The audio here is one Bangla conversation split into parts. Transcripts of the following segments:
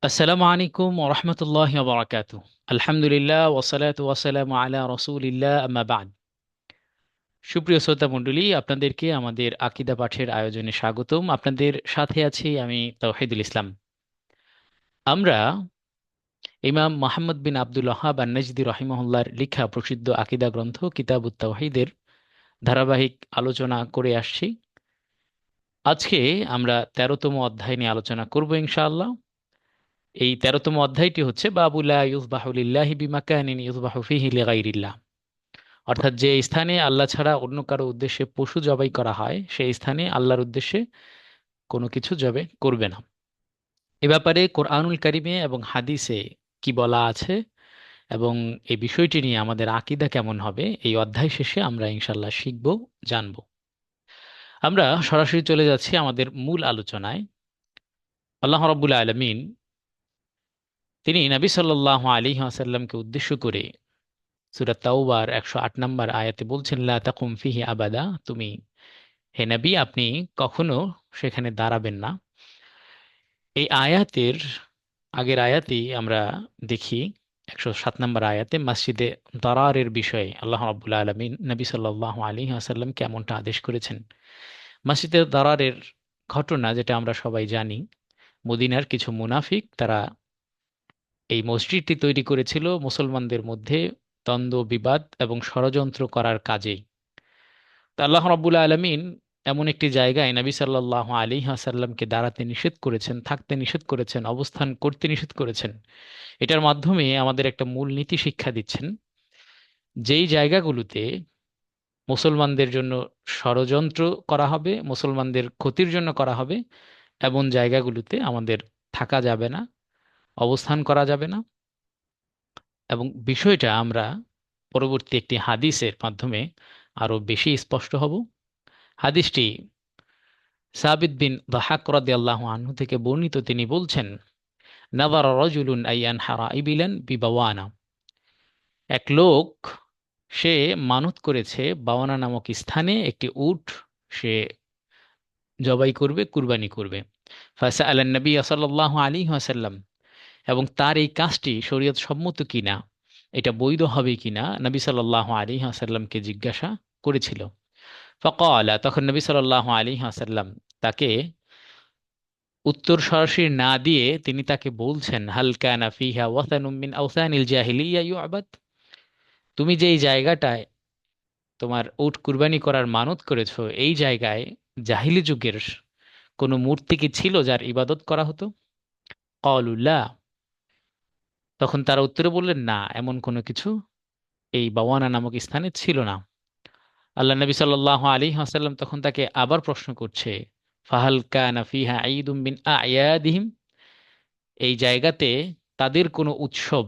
আসসালামু আলাইকুম ওরহমতুল্লাহ বারাকাতু। আলহামদুলিল্লাহ ওয়াসালাতু ওয়াসালামু আলা রসুলিল্লাহ আম্মা বাদ। সুপ্রিয় শ্রোতা মণ্ডলী, আপনাদেরকে আমাদের আকীদা পাঠের আয়োজনে স্বাগতম। আপনাদের সাথে আছি আমি তাওহিদুল ইসলাম। আমরা ইমাম মোহাম্মদ বিন আব্দুল ওয়াহাব আন-নাজদি রহিমাহুল্লাহর লিখা প্রসিদ্ধ আকীদা গ্রন্থ কিতাবুত তাওহীদের ধারাবাহিক আলোচনা করে আসছি। আজকে আমরা 13তম অধ্যায় নিয়ে আলোচনা করব ইনশাআল্লাহ। এই 13তম অধ্যায়টি হচ্ছে বাবু লা ইউযবাহু লিল্লাহি বিমাকানিন ইউযবাহু ফীহি লিগাইরিল্লাহ। অর্থাৎ যে স্থানে আল্লাহ ছাড়া অন্য কারো উদ্দেশ্যে পশু জবাই করা হয় সেই স্থানে আল্লাহর উদ্দেশ্যে কোনো কিছু জবাই করবে না। এ ব্যাপারে কোরআনুল কারিমে এবং হাদিসে কি বলা আছে এবং এই বিষয়টি নিয়ে আমাদের আকীদা কেমন হবে, এই অধ্যায় শেষে আমরা ইনশাল্লাহ শিখব, জানব। আমরা সরাসরি চলে যাচ্ছি আমাদের মূল আলোচনায়। আল্লাহ রাব্বুল আলামিন তিনি নবী সাল্লাল্লাহু আলাইহি ওয়াসাল্লামকে উদ্দেশ্য করে সূরা তাওবার 108 নম্বর আয়াতে বলছেন, লা তাকুম ফিহি আবাদা, তুমি হে নবী আপনি কখনো সেখানে দাঁড়াবেন না। এই আয়াতের আগের আয়াতেই আমরা দেখি 107 নম্বর আয়াতে মসজিদে দারারের বিষয়ে আল্লাহ রাব্বুল আলামিন নবী সাল্লাল্লাহু আলাইহি ওয়াসাল্লাম কেমনটা আদেশ করেছেন। মসজিদে দারারের ঘটনা যেটা আমরা সবাই জানি, মদিনার কিছু মুনাফিক তারা এই মসজিদটি তৈরি করেছিল মুসলমানদের মধ্যে দ্বন্দ্ব বিবাদ এবং ষড়যন্ত্র করার কাজেই। তা আল্লাহ রাব্বুল আলামিন এমন একটি জায়গায় নবী সাল্লাল্লাহু আলাইহি ওয়াসাল্লামকে দাঁড়াতে নিষেধ করেছেন, থাকতে নিষেধ করেছেন, অবস্থান করতে নিষেধ করেছেন। এটার মাধ্যমে আমাদের একটা মূল নীতি শিক্ষা দিচ্ছেন। যেই জায়গাগুলোতে মুসলমানদের জন্য ষড়যন্ত্র করা হবে, মুসলমানদের ক্ষতির জন্য করা হবে, এমন জায়গাগুলোতে আমাদের থাকা যাবে না, অবস্থান করা যাবে না। এবং বিষয়টা আমরা পরবর্তী একটি হাদিসের মাধ্যমে আরো বেশি স্পষ্ট হব। হাদিসটি সাবিত বিন দাহাক রাদিয়াল্লাহু আনহু থেকে বর্ণিত। তিনি বলছেন, নাযারা রাজুলুন আইয়ান হারা ইবিলান বিবাওয়ানা। এক লোক সে মানত করেছে বাওয়ানা নামক স্থানে একটি উট সে জবাই করবে, কুরবানি করবে। ফাসাআলান নবী সাল্লাল্লাহু আলাইহি ওয়াসাল্লাম, এবং তার এই কাজটি শরীয়ত সম্মত কিনা, এটা বৈধ হবে কিনা নবী সাল্লাল্লাহু আলাইহি ওয়াসাল্লামকে জিজ্ঞাসা করেছিল। ফাকালা, তখন নবী সাল্লাল্লাহু আলাইহি ওয়াসাল্লাম তাকে উত্তর সরাসরি না দিয়ে তিনি তাকে বলছেন, হাল কানা ফিহা ওয়াসানুম মিন আওসানিল জাহিলিয়া ইউআবাদ। তুমি যে এই জায়গাটায় তোমার উট কুরবানি করার মানত করেছো, এই জায়গায় জাহিলি যুগের কোনো মূর্তি কি ছিল যার ইবাদত করা হতো? ক্বালু লা। তখন তারা উত্তরে বললেন, না, এমন কোনো কিছু এই বাওয়ানা নামক স্থানে ছিল না। আল্লাহ নবী সাল্লাল্লাহু আলাইহি ওয়াসাল্লাম তখন তাকে আবার প্রশ্ন করছে, ফাহাল কানা ফিহা ঈদুম মিন আয়াদিহিম, এই জায়গাতে তাদের কোনো উৎসব,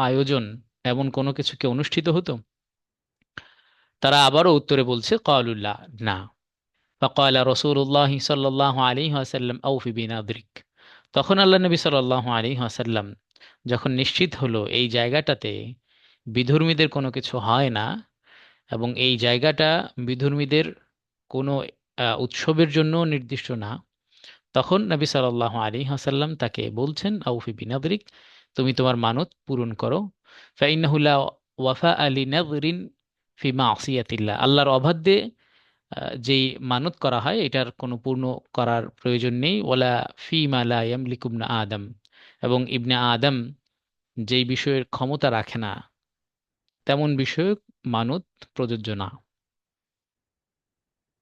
আয়োজন, এমন কোনো কিছু কি অনুষ্ঠিত হতো? তারা আবারও উত্তরে বলছে, ক্বালুল্লাহ, না। ফাকালা রাসূলুল্লাহ সাল্লাল্লাহু আলাইহি ওয়াসাল্লাম আউফি বিনাদরিক। তখন আল্লাহ নবী সাল্লাল্লাহু আলাইহি ওয়াসাল্লাম যখন নিশ্চিত হলো এই জায়গাটাতে বিধর্মীদের কোনো কিছু হয় না এবং এই জায়গাটা বিধর্মীদের কোনো উৎসবের জন্য নির্দিষ্ট না, তখন নবী সাল্লাল্লাহু আলাইহি ওয়াসাল্লাম তাকে বলছেন, আউফি বিনাদরিক, তুমি তোমার মানত পূরণ করো। ফাইন্নাহু লা ওয়াফা আলি নাযরিন ফি মাসিয়াতিল্লাহ, আল্লাহর অবাধ্যে যেই মানত করা হয় এটার কোনো পূর্ণ করার প্রয়োজন নেই। ওয়ালা ফি মা লা ইয়ামলিকু ইবনে আদম, এবং ইবনে আদম যেই বিষয়ের ক্ষমতা রাখে না তেমন বিষয়ে মানত প্রযোজ্য না।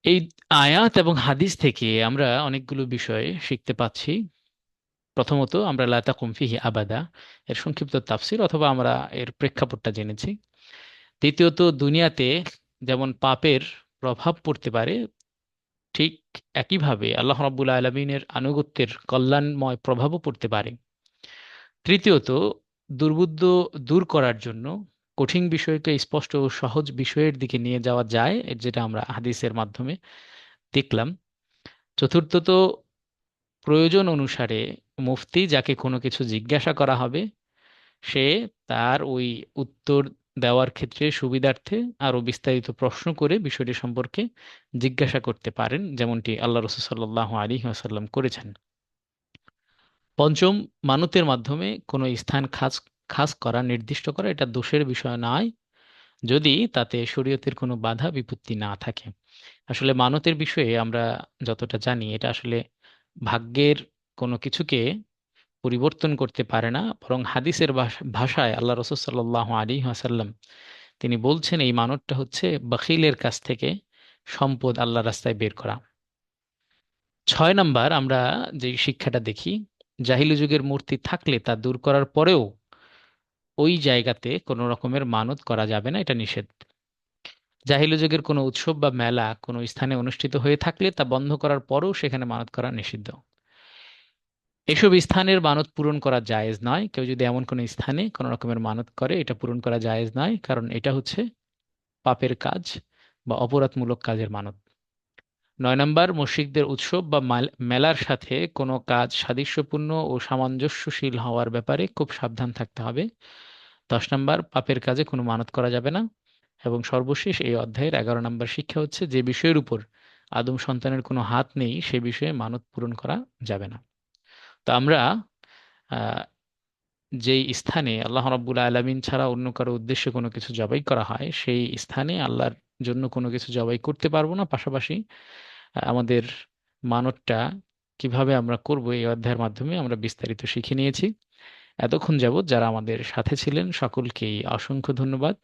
এই আয়াত এবং হাদিস থেকে আমরা অনেকগুলো বিষয় শিখতে পাচ্ছি। প্রথমত, আমরা লা তাকুম ফিহি আবাদা এর সংক্ষিপ্ত তাফসির অথবা আমরা এর প্রেক্ষাপটটা জেনেছি। দ্বিতীয়ত, দুনিয়াতে যেমন পাপের প্রভাব পড়তে পারে, ঠিক একইভাবে আল্লাহ রাব্বুল আলামিনের আনুগত্যের কল্যাণময় প্রভাবও পড়তে পারে। তৃতীয়ত, দুর্বুদ্ধ দূর করার জন্য কঠিন বিষয়কে স্পষ্ট ও সহজ বিষয়ের দিকে নিয়ে যাওয়া যায়, এর যেটা আমরা হাদিসের মাধ্যমে দেখলাম। চতুর্থত, প্রয়োজন অনুসারে মুফতি যাকে কোনো কিছু জিজ্ঞাসা করা হবে সে তার ওই উত্তর দেওয়ার ক্ষেত্রে সুবিধার্থে আরো বিস্তারিত প্রশ্ন করে বিষয়টি সম্পর্কে জিজ্ঞাসা করতে পারেন, যেমনটি আল্লাহ রাসূল সাল্লাল্লাহু আলাইহি ওয়াসাল্লাম করেছেন। পঞ্চম, মানতের মাধ্যমে কোনো স্থান খাস খাস করা, নির্দিষ্ট করা, এটা দোষের বিষয় নয়, যদি তাতে শরীয়তের কোনো বাধা বিপত্তি না থাকে। আসলে মানতের বিষয়ে আমরা যতটা জানি, এটা আসলে ভাগ্যের কোনো কিছুকে পরিবর্তন করতে পারে না, বরং হাদিসের ভাষায় আল্লাহ রসূল সাল্লাল্লাহু আলাইহি ওয়াসাল্লাম তিনি বলছেন এই মানতটা হচ্ছে বখিলের কাছ থেকে সম্পদ আল্লাহর রাস্তায় বের করা। 6 নাম্বার, আমরা যে শিক্ষাটা দেখি, জাহিলি যুগের মূর্তি থাকলে তা দূর করার পরেও ওই জায়গাতে কোনো রকমের মানত করা যাবে না, এটা নিষেধ। জাহিলি যুগের কোনো উৎসব বা মেলা কোনো স্থানে অনুষ্ঠিত হয়ে থাকলে তা বন্ধ করার পরেও সেখানে মানত করা নিষিদ্ধ। এসব স্থানের মানত পূরণ করা জায়েজ নয়। কেউ যদি এমন কোনো স্থানে কোনো রকমের মানত করে, এটা পূরণ করা জায়েজ নয়, কারণ এটা হচ্ছে পাপের কাজ বা অপরাধমূলক কাজের মানত। 9 নাম্বার, মসজিদদের উৎসব বা মেলার সাথে কোনো কাজ সাদৃশ্যপূর্ণ ও সামঞ্জস্যশীল হওয়ার ব্যাপারে খুব সাবধান থাকতে হবে। 10 নাম্বার, পাপের কাজে কোনো মানত করা যাবে না। এবং সর্বশেষ এই অধ্যায়ের 11 নাম্বার শিক্ষা হচ্ছে, যে বিষয়ের উপর আদম সন্তানের কোনো হাত নেই সে বিষয়ে মানত পূরণ করা যাবে না। তো আমরা আহ, যেই স্থানে আল্লাহ রাব্বুল আলামিন ছাড়া অন্য কারো উদ্দেশ্যে কোনো কিছু জবাই করা হয়, সেই স্থানে আল্লাহর জন্য কোনো কিছু জবাই করতে পারবো না। পাশাপাশি আমাদের মানতটা কিভাবে আমরা করব, এই অধ্যায়ের মাধ্যমে আমরা বিস্তারিত শিখে নিয়েছি। এতক্ষণ যাবত যারা আমাদের সাথে ছিলেন সকলকেই অসংখ্য ধন্যবাদ।